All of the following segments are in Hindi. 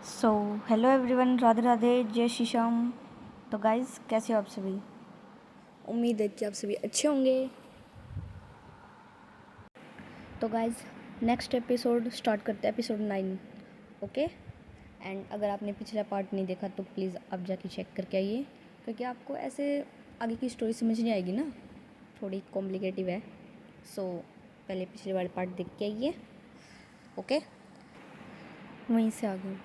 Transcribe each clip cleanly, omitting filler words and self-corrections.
So hello everyone, Radhe Radhe, जय श्री श्याम। तो गाइस, कैसे हो आप सभी? उम्मीद है कि आप सभी अच्छे होंगे। तो गाइस, नेक्स्ट एपिसोड स्टार्ट करते हैं, एपिसोड 9। ओके। एंड अगर आपने पिछला पार्ट नहीं देखा तो प्लीज़ आप जाके चेक करके आइए, क्योंकि आपको ऐसे आगे की स्टोरी समझ नहीं आएगी ना, थोड़ी कॉम्प्लिकेटिव है। सो पहले पिछले वाले पार्ट देख के आइए। ओके, वहीं से आगे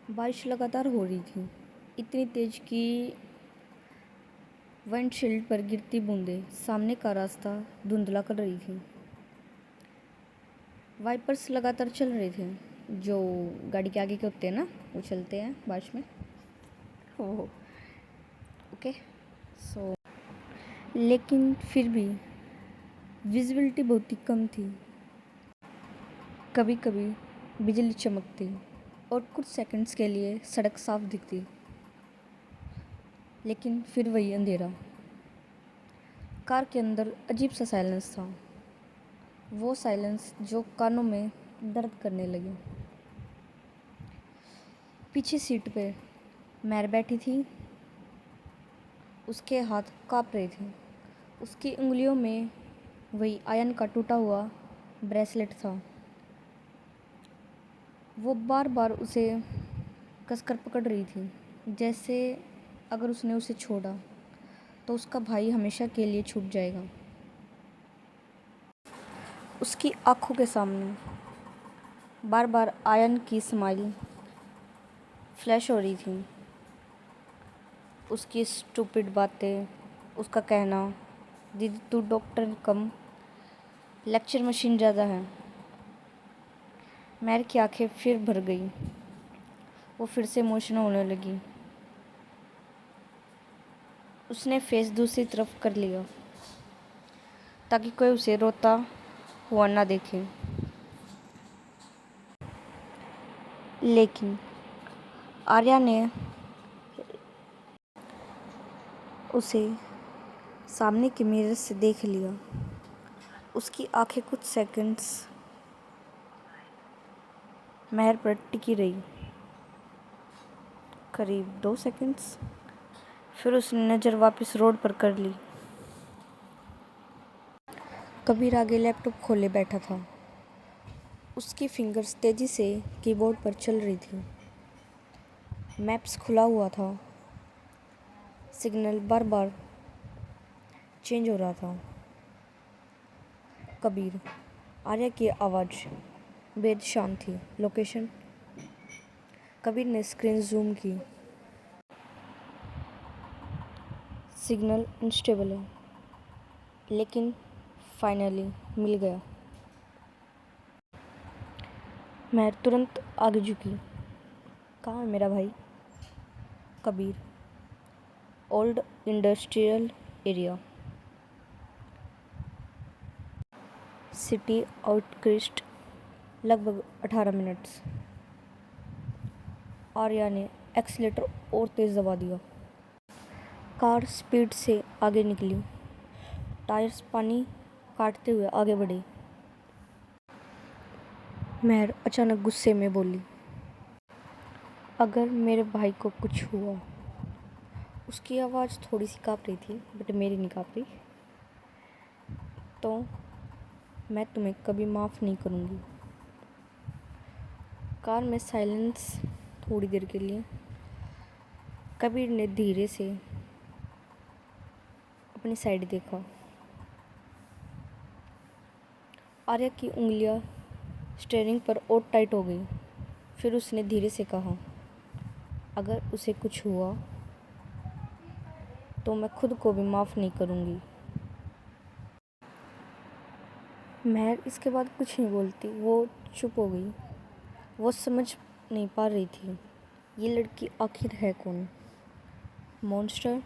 बारिश लगातार हो रही थी, इतनी तेज कि विंडशील्ड पर गिरती बूंदें सामने का रास्ता धुंधला कर रही थी। वाइपर्स लगातार चल रहे थे, जो गाड़ी के आगे के होते हैं ना, वो चलते हैं बारिश में। ओह, ओके। सो लेकिन फिर भी विजिबिलिटी बहुत ही कम थी। कभी कभी बिजली चमकती और कुछ सेकंड्स के लिए सड़क साफ दिखती, लेकिन फिर वही अंधेरा। कार के अंदर अजीब सा साइलेंस था, वो साइलेंस जो कानों में दर्द करने लगे। पीछे सीट पे मैर बैठी थी, उसके हाथ काँप रहे थे। उसकी उंगलियों में वही आयन का टूटा हुआ ब्रेसलेट था। वो बार बार उसे कसकर पकड़ रही थी, जैसे अगर उसने उसे छोड़ा तो उसका भाई हमेशा के लिए छूट जाएगा। उसकी आंखों के सामने बार बार आयन की स्माइल फ्लैश हो रही थी, उसकी स्टूपिड बातें, उसका कहना, दीदी तू डॉक्टर कम लेक्चर मशीन ज़्यादा है। मैर की आंखें फिर भर गई, वो फिर से इमोशनल होने लगी। उसने फेस दूसरी तरफ कर लिया ताकि कोई उसे रोता हुआ ना देखे, लेकिन आर्या ने उसे सामने के मिरर से देख लिया। उसकी आंखें कुछ सेकंड्स महर पर टिकी रही, करीब 2 सेकंड्स। फिर उसने नज़र वापस रोड पर कर ली। कबीर आगे लैपटॉप खोले बैठा था, उसकी फिंगर्स तेज़ी से कीबोर्ड पर चल रही थी। मैप्स खुला हुआ था, सिग्नल बार बार चेंज हो रहा था। कबीर, आर्या की आवाज़ बेहद शांत थी। लोकेशन? कबीर ने स्क्रीन जूम की। सिग्नल अनस्टेबल है, लेकिन फाइनली मिल गया। मैं तुरंत आगे झुकी। कहाँ है मेरा भाई? Kabir, old industrial area, city outskirts, लगभग 18 मिनट्स। आर्या ने एक्सीलेटर और तेज़ दबा दिया। कार स्पीड से आगे निकली, टायर्स पानी काटते हुए आगे बढ़े। महर अचानक गुस्से में बोली, अगर मेरे भाई को कुछ हुआ। उसकी आवाज़ थोड़ी सी काँप रही थी, बट मेरी नहीं काँप रही। तो मैं तुम्हें कभी माफ़ नहीं करूँगी। कार में साइलेंस थोड़ी देर के लिए। कबीर ने धीरे से अपनी साइड देखा। आर्या की उंगलियां स्टीयरिंग पर और टाइट हो गई। फिर उसने धीरे से कहा, अगर उसे कुछ हुआ तो मैं खुद को भी माफ़ नहीं करूँगी। महर इसके बाद कुछ नहीं बोलती, वो चुप हो गई। वो समझ नहीं पा रही थी, ये लड़की आखिर है कौन? मॉन्स्टर,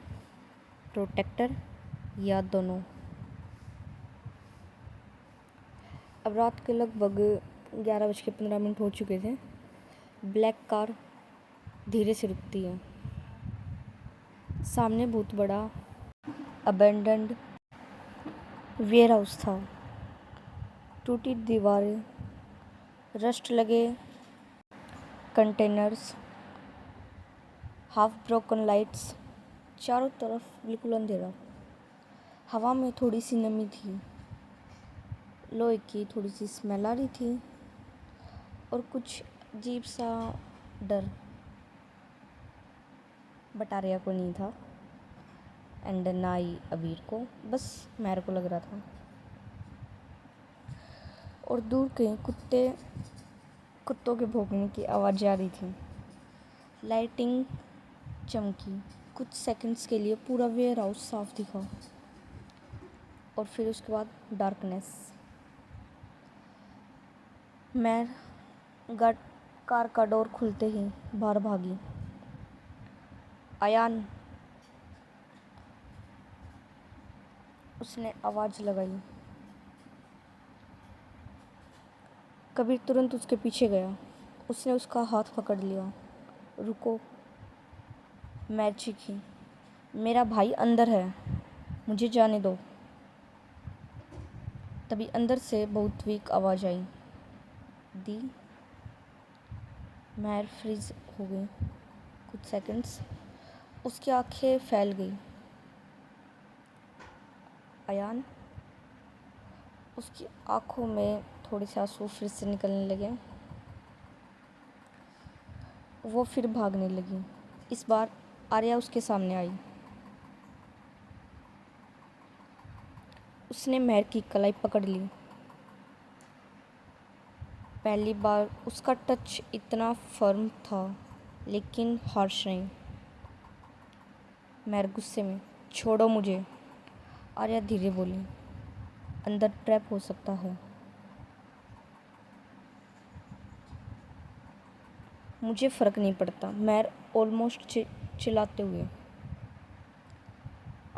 प्रोटेक्टर या दोनों? अब रात के लगभग 11:15 हो चुके थे। ब्लैक कार धीरे से रुकती है। सामने बहुत बड़ा अबेंडन्ड वेयर हाउस था। टूटी दीवारें, रस्ट लगे कंटेनर्स, हाफ ब्रोकन लाइट्स, चारों तरफ बिल्कुल अंधेरा। हवा में थोड़ी सी नमी थी, लोहे की थोड़ी सी स्मेल आ रही थी और कुछ अजीब सा डर, बट आर्या को नहीं था एंड ना ही अबीर को, बस मेरे को लग रहा था। और दूर कहीं कुत्तों के भौंकने की आवाज़ आ रही थी। लाइटिंग चमकी, कुछ सेकंड्स के लिए पूरा वेयर हाउस साफ दिखा और फिर उसके बाद डार्कनेस। मैं कार का डोर खुलते ही बाहर भागी। अयान, उसने आवाज़ लगाई। कबीर तुरंत उसके पीछे गया। उसने उसका हाथ पकड़ लिया। रुको, मैं चीखी। मेरा भाई अंदर है, मुझे जाने दो। तभी अंदर से बहुत वीक आवाज़ आई। दी। मैं फ्रीज हो गई कुछ सेकंड्स। उसकी आंखें फैल गई। अयान, उसकी आंखों में थोड़े से आंसू फिर से निकलने लगे। वो फिर भागने लगी। इस बार आर्या उसके सामने आई। उसने महर की कलाई पकड़ ली। पहली बार उसका टच इतना फर्म था, लेकिन हार्श नहीं। महर गुस्से में, छोड़ो मुझे। आर्या धीरे बोली, अंदर ट्रैप हो सकता है। मुझे फ़र्क नहीं पड़ता। महर ऑलमोस्ट चिल्लाते हुए।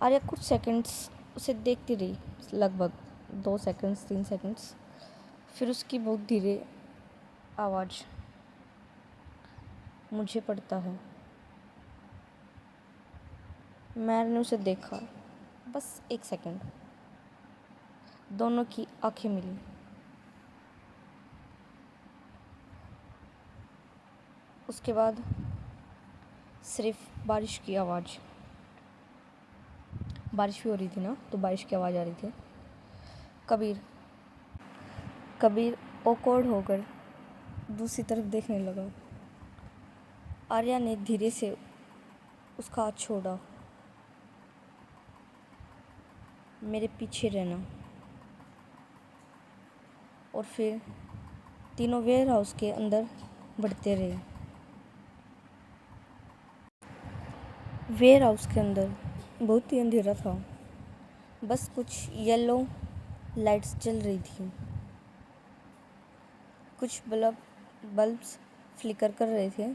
आर्या कुछ सेकंड्स उसे देखती रही, लगभग 2 सेकंड्स 3 सेकंड्स। फिर उसकी बहुत धीरे आवाज़, मुझे पड़ता है। मैंने उसे देखा, बस 1 सेकंड। दोनों की आंखें मिली। उसके बाद सिर्फ बारिश की आवाज़। बारिश भी हो रही थी ना, तो बारिश की आवाज़ आ रही थी। कबीर ऑकवर्ड होकर दूसरी तरफ देखने लगा। आर्या ने धीरे से उसका हाथ छोड़ा। मेरे पीछे रहना। और फिर तीनों वेयर हाउस के अंदर बढ़ते रहे। वेयर हाउस के अंदर बहुत ही अंधेरा था, बस कुछ येलो लाइट्स जल रही थी। कुछ बल्ब्स फ्लिकर कर रहे थे।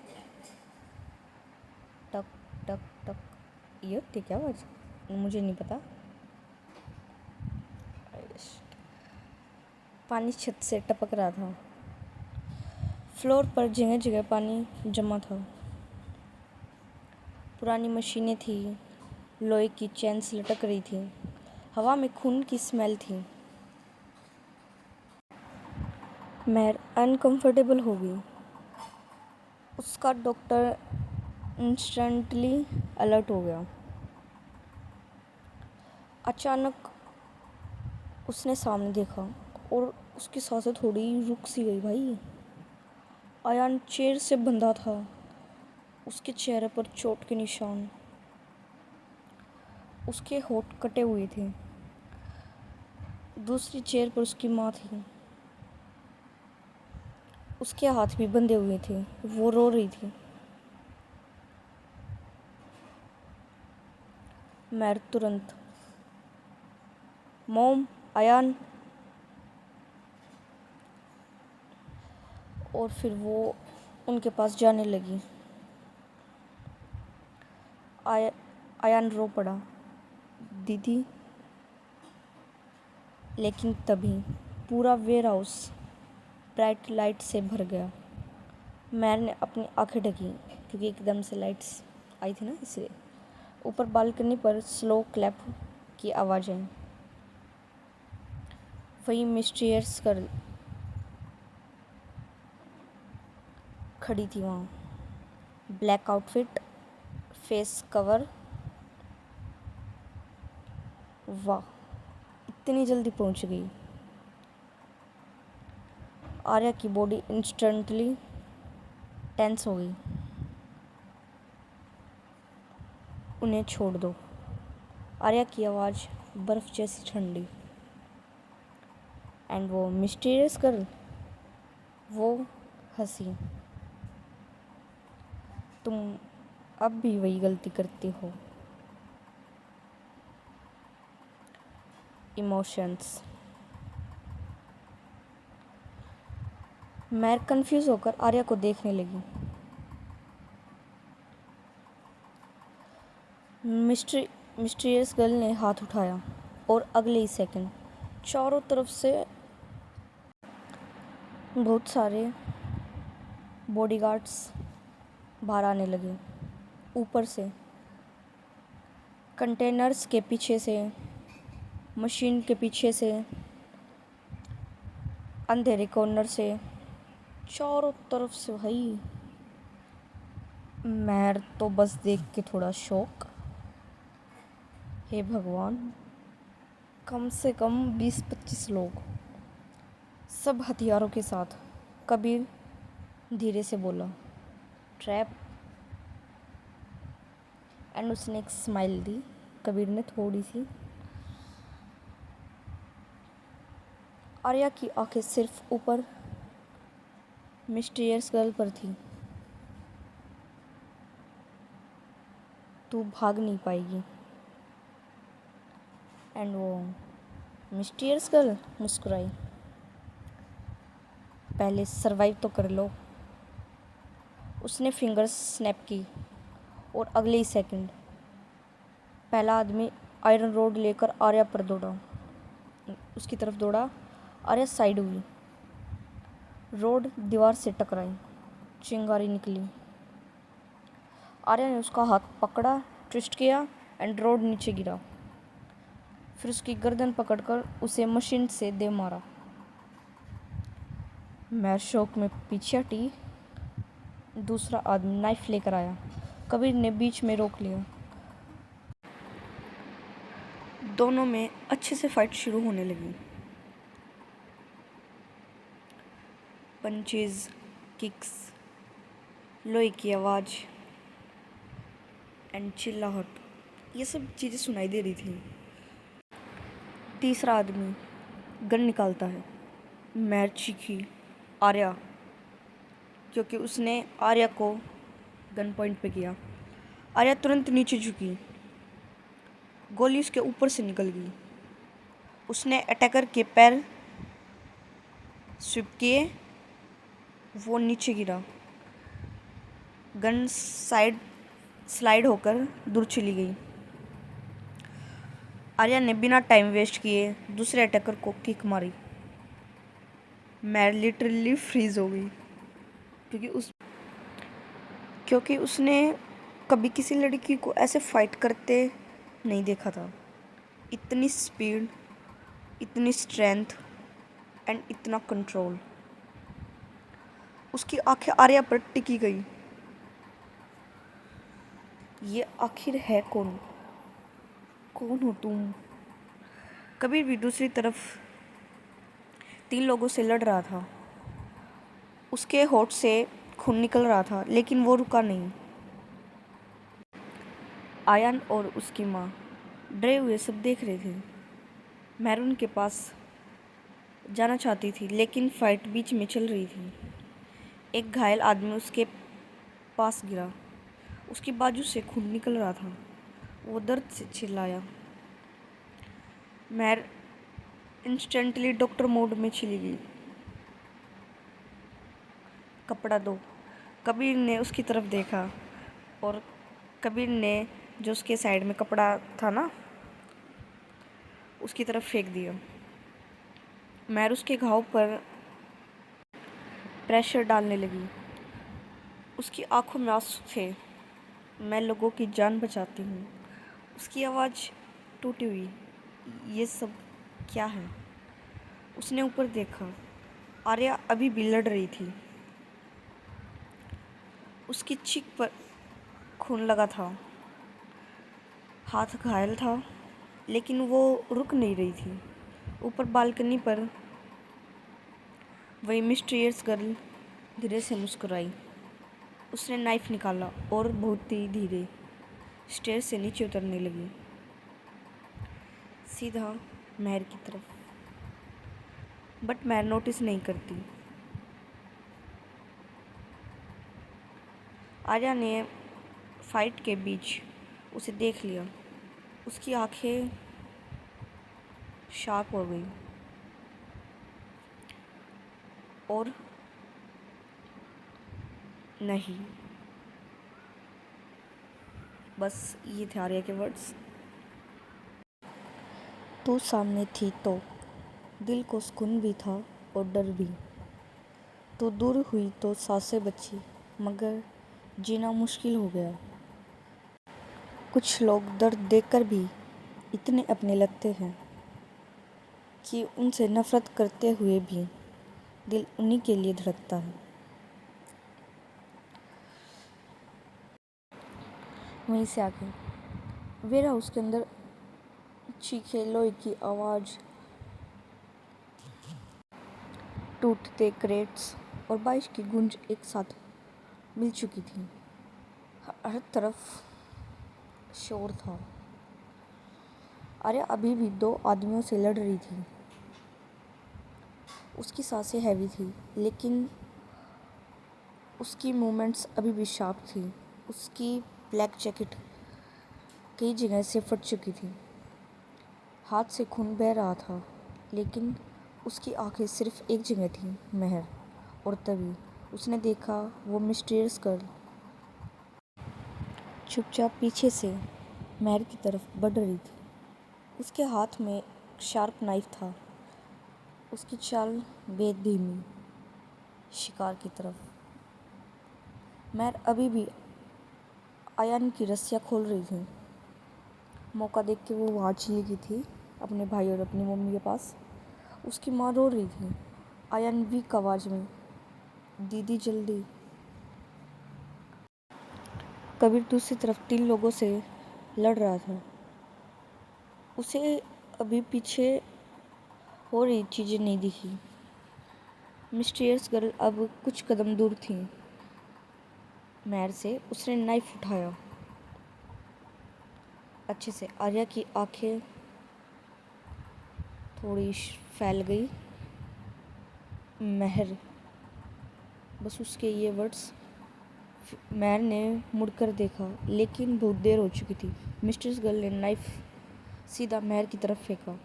टक टक टक। ये ठीक है आवाज़, मुझे नहीं पता। पानी छत से टपक रहा था। फ्लोर पर जगह जगह पानी जमा था। पुरानी मशीनें थी, लोहे की चेन्स लटक रही थी। हवा में खून की स्मेल थी। महर अनकंफर्टेबल हो गई। उसका डॉक्टर इंस्टेंटली अलर्ट हो गया। अचानक उसने सामने देखा और उसकी सांसें थोड़ी रुक सी गई। भाई, अयान चेयर से बंधा था, उसके चेहरे पर चोट के निशान, उसके होंठ कटे हुए थे। दूसरी चेयर पर उसकी माँ थी, उसके हाथ भी बंधे हुए थे। वो रो रही थी। मैर तुरंत, मॉम, अयान। और फिर वो उनके पास जाने लगी। अयान रो पड़ा, दीदी। लेकिन तभी पूरा वेयर हाउस ब्राइट लाइट से भर गया। मैर ने अपनी आंखें ढकी, क्योंकि एकदम से लाइट्स आई थी ना, इसलिए। ऊपर बालकनी पर स्लो क्लैप की आवाज़ आई। वही मिस्टीरियस खड़ी थी वहाँ, ब्लैक आउटफिट, फेस कवर। वाह, इतनी जल्दी पहुँच गई। आर्या की बॉडी इंस्टेंटली टेंस हो गई। उन्हें छोड़ दो। आर्या की आवाज़ बर्फ़ जैसी ठंडी। एंड वो मिस्टीरियस गर्ल, वो हंसी। तुम अब भी वही गलती करती हो। इमोशंस। मैं कंफ्यूज होकर आर्या को देखने लगी। मिस्टीरियस गर्ल ने हाथ उठाया और अगले ही सेकंड चारों तरफ से बहुत सारे बॉडीगार्ड्स बाहर आने लगे। ऊपर से, कंटेनर्स के पीछे से, मशीन के पीछे से, अंधेरे कॉर्नर से, चारों तरफ से। भाई मैं तो बस देख के थोड़ा शौक। हे भगवान, कम से कम 20-25 लोग, सब हथियारों के साथ। कबीर धीरे से बोला, ट्रैप। एंड उसने एक स्माइल दी। कबीर ने थोड़ी सी। आर्या की आंखें सिर्फ ऊपर मिस्टीरियस गर्ल पर थी। तू भाग नहीं पाएगी। एंड वो मिस्टीरियस गर्ल मुस्कुराई। पहले सरवाइव तो कर लो। उसने फिंगर्स स्नैप की और अगले ही सेकंड पहला आदमी आयरन रोड लेकर आर्या पर दौड़ा, उसकी तरफ दौड़ा। आर्या साइड हुई। रोड दीवार से टकराई, चिंगारी निकली। आर्या ने उसका हाथ पकड़ा, ट्विस्ट किया एंड रोड नीचे गिरा। फिर उसकी गर्दन पकड़कर उसे मशीन से दे मारा। मैं शौक में पीछे हटी। दूसरा आदमी नाइफ लेकर आया। कबीर ने बीच में रोक लिया। दोनों में अच्छे से फाइट शुरू होने लगी। पंचेज, किक्स, लोहे की आवाज़ एंड चिल्लाहट, ये सब चीज़ें सुनाई दे रही थी। तीसरा आदमी गन निकालता है। मैं चीखी, आर्या, क्योंकि उसने आर्या को गन पॉइंट पे किया। आर्या तुरंत नीचे झुकी। गोली उसके ऊपर से निकल गई। उसने अटैकर के पैर स्विप किए, वो नीचे गिरा। गन स्लाइड होकर दूर चली गई। आर्या ने बिना टाइम वेस्ट किए दूसरे अटैकर को किक मारी। मैं लिटरली फ्रीज हो गई, क्योंकि उसने कभी किसी लड़की को ऐसे फाइट करते नहीं देखा था। इतनी स्पीड, इतनी स्ट्रेंथ एंड इतना कंट्रोल। उसकी आंखें आर्या पर टिकी गई। ये आखिर है कौन? कौन हो तुम? कबीर भी दूसरी तरफ 3 लोगों से लड़ रहा था। उसके होठ से खून निकल रहा था, लेकिन वो रुका नहीं। आयन और उसकी माँ डरे हुए सब देख रहे थे। मैरून के पास जाना चाहती थी, लेकिन फाइट बीच में चल रही थी। एक घायल आदमी उसके पास गिरा। उसकी बाजू से खून निकल रहा था। वो दर्द से चिल्लाया। मैर इंस्टेंटली डॉक्टर मोड में चली गई। कपड़ा दो। कबीर ने उसकी तरफ देखा और कबीर ने जो उसके साइड में कपड़ा था ना, उसकी तरफ फेंक दिया। मैर उसके घाव पर प्रेशर डालने लगी। उसकी आंखों में आंसू थे। मैं लोगों की जान बचाती हूँ। उसकी आवाज़ टूटी हुई। ये सब क्या है? उसने ऊपर देखा। आर्या अभी भी लड़ रही थी। उसकी चीख पर खून लगा था, हाथ घायल था, लेकिन वो रुक नहीं रही थी। ऊपर बालकनी पर वही मिस्टीरियस गर्ल धीरे से मुस्कुराई। उसने नाइफ निकाला और बहुत ही धीरे स्टेयर से नीचे उतरने लगी, सीधा महर की तरफ। बट महर नोटिस नहीं करती। आर्या ने फाइट के बीच उसे देख लिया। उसकी आंखें शार्प हो गई और नहीं, बस ये थे आर्या के वर्ड्स। तू सामने थी तो दिल को सुकून भी था और डर भी। तो दूर हुई तो सांसें बची, मगर जीना मुश्किल हो गया। कुछ लोग दर्द देखकर भी इतने अपने लगते हैं कि उनसे नफरत करते हुए भी दिल उन्हीं के लिए धड़कता है। वहीं से आके वेयर हाउस के अंदर चीखे, लोहे की आवाज़, टूटते क्रेट्स और बारिश की गूंज एक साथ मिल चुकी थी। हर तरफ शोर था। अरे अभी भी दो आदमियों से लड़ रही थी। उसकी सांसें हैवी थी, लेकिन उसकी मूवमेंट्स अभी भी शार्प थी। उसकी ब्लैक जैकेट कई जगह से फट चुकी थी, हाथ से खून बह रहा था, लेकिन उसकी आंखें सिर्फ एक जगह थी, महर। और तभी उसने देखा वो मिस्टीरियस गर्ल चुपचाप पीछे से महर की तरफ बढ़ रही थी। उसके हाथ में शार्प नाइफ था। उसकी चाल बेहद धीमी, शिकार की तरफ। महर अभी भी आयन की रस्सियाँ खोल रही थी। मौका देख के वो वहाँ चली गई थी अपने भाई और अपनी मम्मी के पास। उसकी माँ रो रही थी। आयन वीक आवाज़ में, दीदी जल्दी। कबीर दूसरी तरफ 3 लोगों से लड़ रहा था। उसे अभी पीछे हो रही चीज़ें नहीं दिखी। मिस्टीरियस गर्ल अब कुछ कदम दूर थी महर से। उसने नाइफ उठाया अच्छे से। आर्या की आंखें थोड़ी फैल गई। महर, बस उसके ये वर्ड्स। महर ने मुड़कर देखा, लेकिन बहुत देर हो चुकी थी। मिस्टीरियस गर्ल ने नाइफ सीधा महर की तरफ फेंका।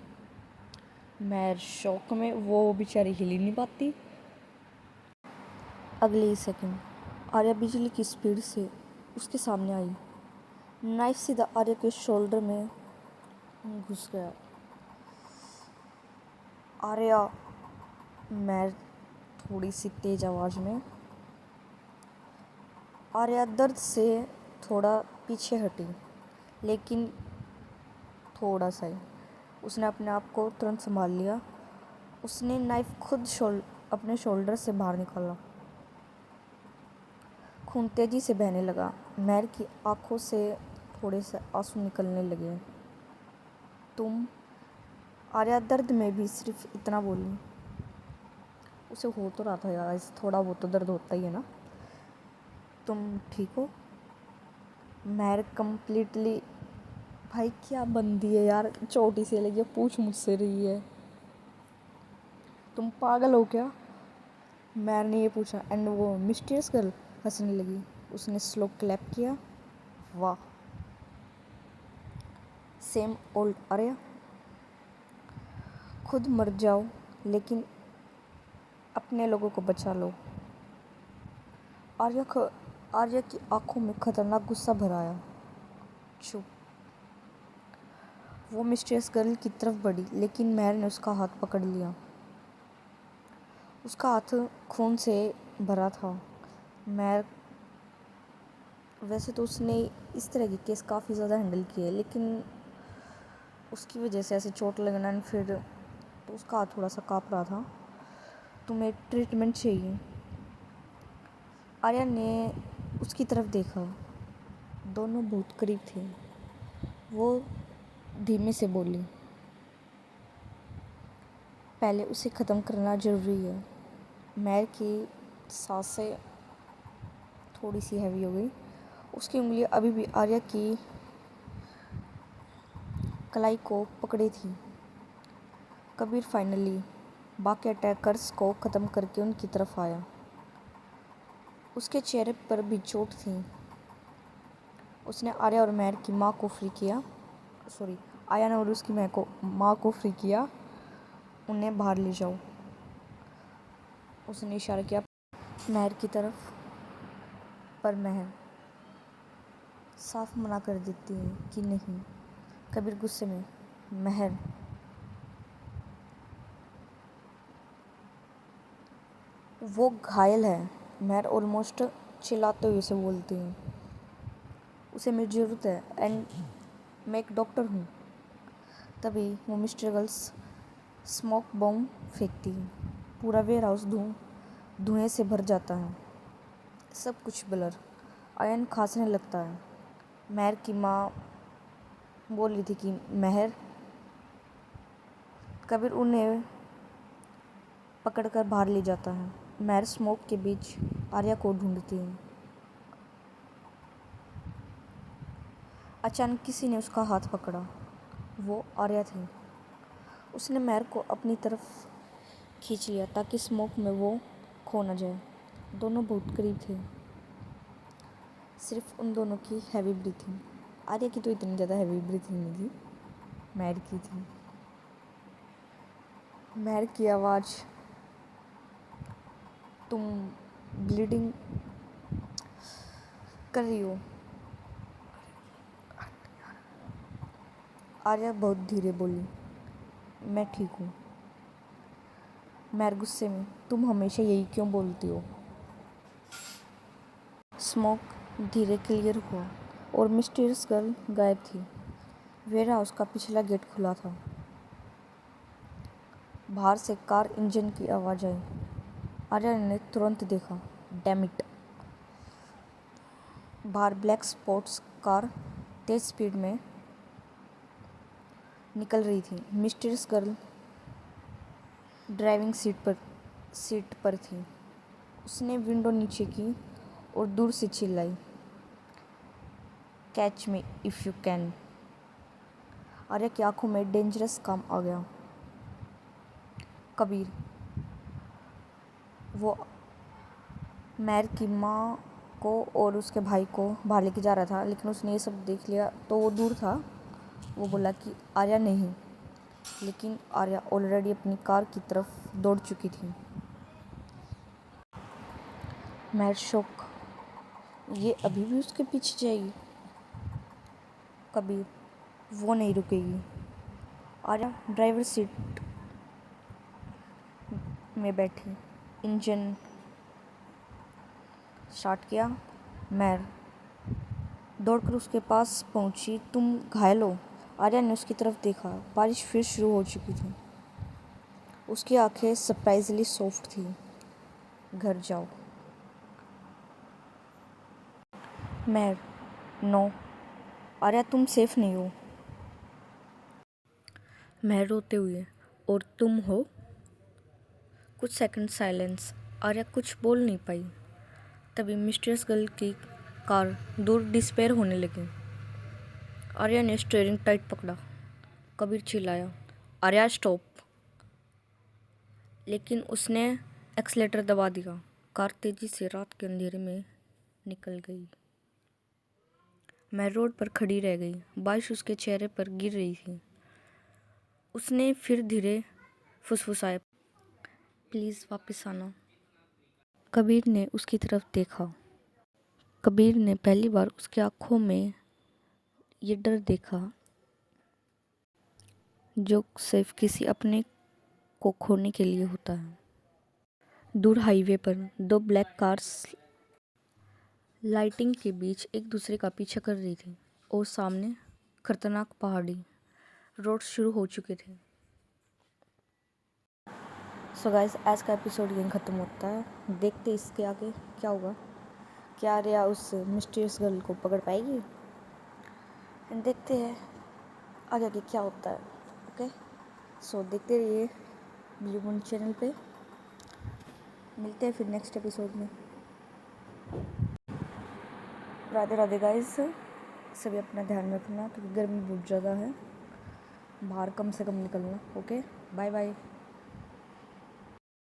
महर शॉक में, वो बेचारी हिल ही नहीं पाती। अगले ही सेकंड आर्या बिजली की स्पीड से उसके सामने आई। नाइफ सीधा आर्या के शोल्डर में घुस गया। आर्या, महर थोड़ी सी तेज आवाज़ में। आर्या दर्द से थोड़ा पीछे हटी, लेकिन थोड़ा सा ही। उसने अपने आप को तुरंत संभाल लिया। उसने नाइफ खुद अपने शोल्डर से बाहर निकाला। खून तेजी से बहने लगा। महर की आंखों से थोड़े से आंसू निकलने लगे। तुम? आर्या दर्द में भी सिर्फ इतना बोली। उसे हो तो रहा था यार, थोड़ा बहुत तो दर्द होता ही है ना। तुम ठीक हो? महर कम्प्लीटली, भाई क्या बंदी है यार, चोटी से लगी पूछ मुझसे रही है। तुम पागल हो क्या? महर ने ये पूछा। एंड वो मिस्टीरियस गर्ल हंसने लगी। उसने स्लो क्लैप किया। वाह, सेम ओल्ड आर्या। खुद मर जाओ, लेकिन अपने लोगों को बचा लो। आर्या की आंखों में खतरनाक गुस्सा भर आया। चुप। वो मिस्टीरियस गर्ल की तरफ बढ़ी, लेकिन महर ने उसका हाथ पकड़ लिया। उसका हाथ खून से भरा था। महर, वैसे तो उसने इस तरह के केस काफ़ी ज़्यादा हैंडल किए, लेकिन उसकी वजह से ऐसे चोट लगना, एंड फिर तो उसका हाथ थोड़ा सा काँप रहा था। तुम्हें ट्रीटमेंट चाहिए। आर्या ने उसकी तरफ देखा। दोनों बहुत करीब थे। वो धीमे से बोली, पहले उसे ख़त्म करना ज़रूरी है। महर की सांसें थोड़ी सी हैवी हो गई। उसकी उंगलियां अभी भी आर्या की कलाई को पकड़ी थी। कबीर फाइनली बाकी अटैकर्स को ख़त्म करके उनकी तरफ आया। उसके चेहरे पर भी चोट थी। उसने आर्या और महर की माँ को फ्री किया। आर्या ने और उसकी माँ को फ्री किया। उन्हें बाहर ले जाओ। उसने इशारा किया महर की तरफ, पर महर साफ मना कर देती है कि नहीं। कबीर गुस्से में, महर, वो घायल है। महर ऑलमोस्ट चिल्लाते हुए उसे बोलती है, उसे मेरी ज़रूरत है एंड मैं एक डॉक्टर हूँ। तभी वो मिस्टर गर्ल्स स्मोक बॉम्ब फेंकती है। पूरा वेयर हाउस धुएं से भर जाता है। सब कुछ ब्लर। आयन खांसने लगता है। महर की माँ बोल रही थी कि महर। कबीर उन्हें पकड़कर बाहर ले जाता है। महर स्मोक के बीच आर्या को ढूंढती है। अचानक किसी ने उसका हाथ पकड़ा। वो आर्या थी। उसने महर को अपनी तरफ खींच लिया ताकि स्मोक में वो खो न जाए। दोनों बहुत करीब थे। सिर्फ उन दोनों की हैवी ब्रीथिंग। आर्या की तो इतनी ज़्यादा हैवी ब्रीथिंग नहीं थी, महर की थी। महर की आवाज़, तुम ब्लीडिंग कर रही हो। आर्या बहुत धीरे बोली, मैं ठीक हूँ। महर गुस्से में, तुम हमेशा यही क्यों बोलती हो। स्मोक धीरे क्लियर हुआ और मिस्टीरियस गर्ल गायब थी। वेयर हाउस का पिछला गेट खुला था। बाहर से कार इंजन की आवाज़ आई। आर्या ने तुरंत देखा, डैम इट। बाहर ब्लैक स्पोर्ट्स कार तेज स्पीड में निकल रही थी। मिस्टीरियस गर्ल ड्राइविंग सीट पर थी। उसने विंडो नीचे की और दूर से चिल्लाई, catch me if you can. Arya की आंखों में डेंजरस काम आ गया। कबीर, वो महर की माँ को और उसके भाई को बाहर लेके जा रहा था, लेकिन उसने ये सब देख लिया तो वो दूर था। वो बोला कि आर्या नहीं, लेकिन आर्या ऑलरेडी अपनी कार की तरफ दौड़ चुकी थी। महर शौक, ये अभी भी उसके पीछे जाएगी। कबीर, वो नहीं रुकेगी। आर्या ड्राइवर सीट में बैठी, इंजन स्टार्ट किया। महर दौड़कर उसके पास पहुंची, तुम घायल हो। आर्या ने उसकी तरफ देखा। बारिश फिर शुरू हो चुकी थी। उसकी आंखें सरप्राइजली सॉफ्ट थी। घर जाओ। महर, नो। आर्या, तुम सेफ नहीं हो। महर रोते हुए, और तुम हो। कुछ सेकंड साइलेंस। आर्या कुछ बोल नहीं पाई। तभी मिस्टीरियस गर्ल की कार दूर डिस्पेयर होने लगी। आर्या ने स्टीयरिंग टाइट पकड़ा। कबीर चिल्लाया, आर्या स्टॉप। लेकिन उसने एक्सीलेटर दबा दिया। कार तेजी से रात के अंधेरे में निकल गई। मैं रोड पर खड़ी रह गई। बारिश उसके चेहरे पर गिर रही थी। उसने फिर धीरे फुसफुसाया, प्लीज़ वापस आना। कबीर ने उसकी तरफ देखा। कबीर ने पहली बार उसकी आंखों में ये डर देखा जो सिर्फ किसी अपने को खोने के लिए होता है। दूर हाईवे पर दो ब्लैक कार्स लाइटिंग के बीच एक दूसरे का पीछा कर रही थी और सामने खतरनाक पहाड़ी रोड शुरू हो चुके थे। सो गाइस, आज का एपिसोड यहीं ख़त्म होता है। देखते इसके आगे क्या होगा। क्या रिया उस मिस्टीरियस गर्ल को पकड़ पाएगी। एंड देखते हैं आगे आगे क्या होता है। ओके, सो देखते रहिए ब्लू मून चैनल पे। मिलते हैं फिर नेक्स्ट एपिसोड में। राधे राधे गाइस, सभी अपना ध्यान रखना क्योंकि गर्मी बहुत ज़्यादा है, बाहर कम से कम निकलना। Okay, bye bye.